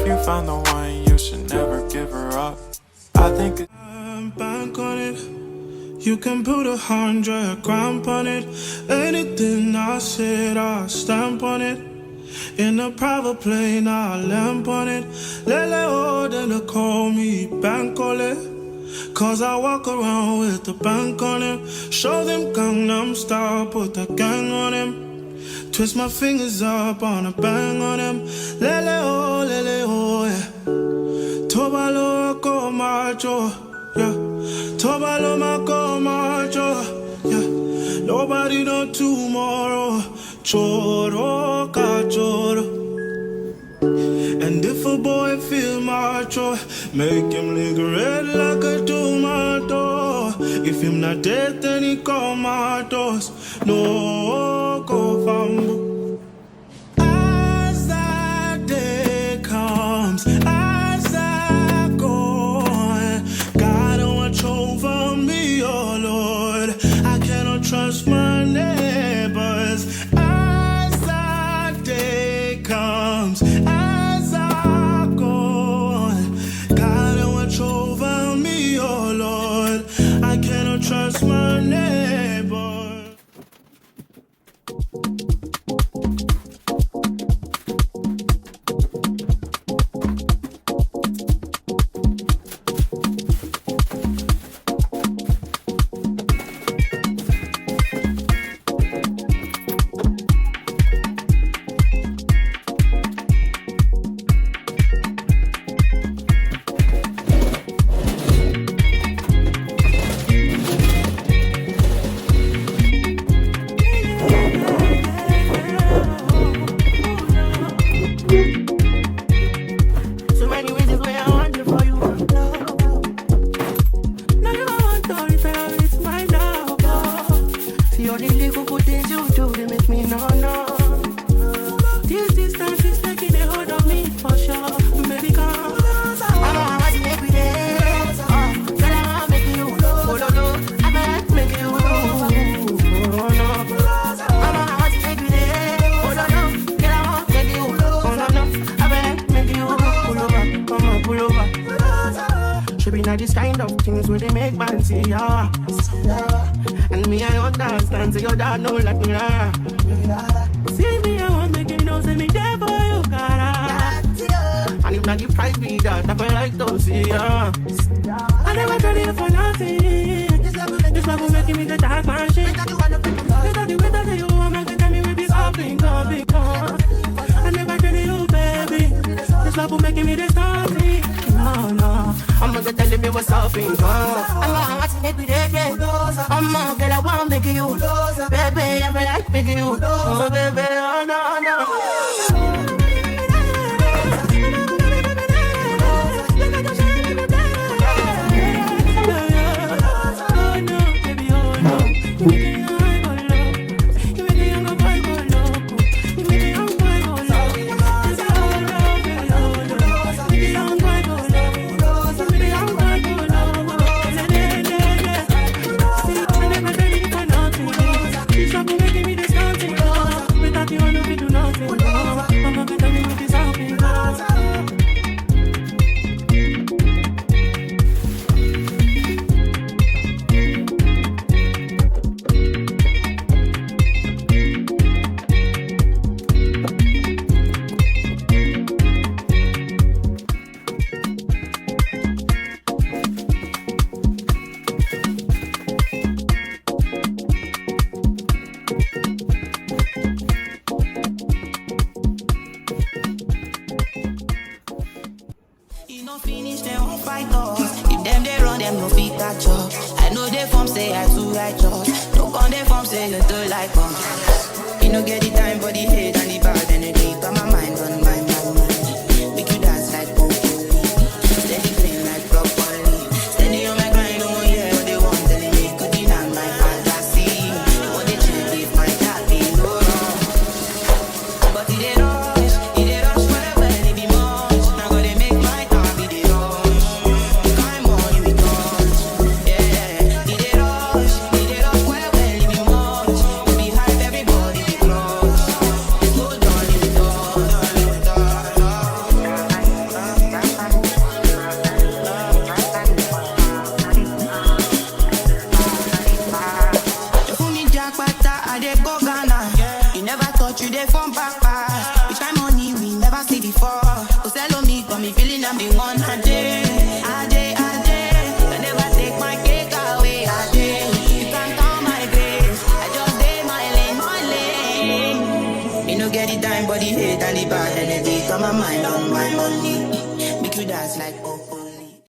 you found the one, you should never give her up. I think I'm bank on it. You can put 100 grand on it. Anything I said, I'll stamp on it. In a private plane, I'll lamp on it. Lele oh, then they call me bank on it. Cause I walk around with the bank on him. Show them Gangnam Style, put the gang on him. Twist my fingers up on a bang on him. Lele oh, yeah. Tobalo ko macho, yeah. Tobalo mako macho, yeah. Nobody know tomorrow. Choro ka choro. And if a boy feel macho, make him lick red like a tomato. If him not dead, then he comatose. No go fambo. As that day comes, as I go, God don't watch over me, oh Lord. I cannot trust my neighbors. As that day comes, as I go, God don't watch over me, oh Lord. I cannot trust my neighbor. This kind of things where they make man see ya. And me, I understand, so your dad know like me. See me, I want make you know, say me there for you, cara. And if not the price be that, I feel like to see ya. I never tried it for nothing. This love will make me the dark man shit. This is the way that you want, make tell me we be something, something. I never tried you, baby. This love will make me the something. No, I'm gonna tell me what's up in God. I'm gonna make me the I'm gonna get a one make you. Baby, I feel like making you. Oh, baby, oh, no. they go Ghana. You never thought you dey from Papa. Which kind money we never see before. Cause hello me, got me feeling I'm the one. I did. You never take my cake away. I did. You can't count my grace. I just did my lane. You no get the time, but the hate and the bad energy. Got my mind on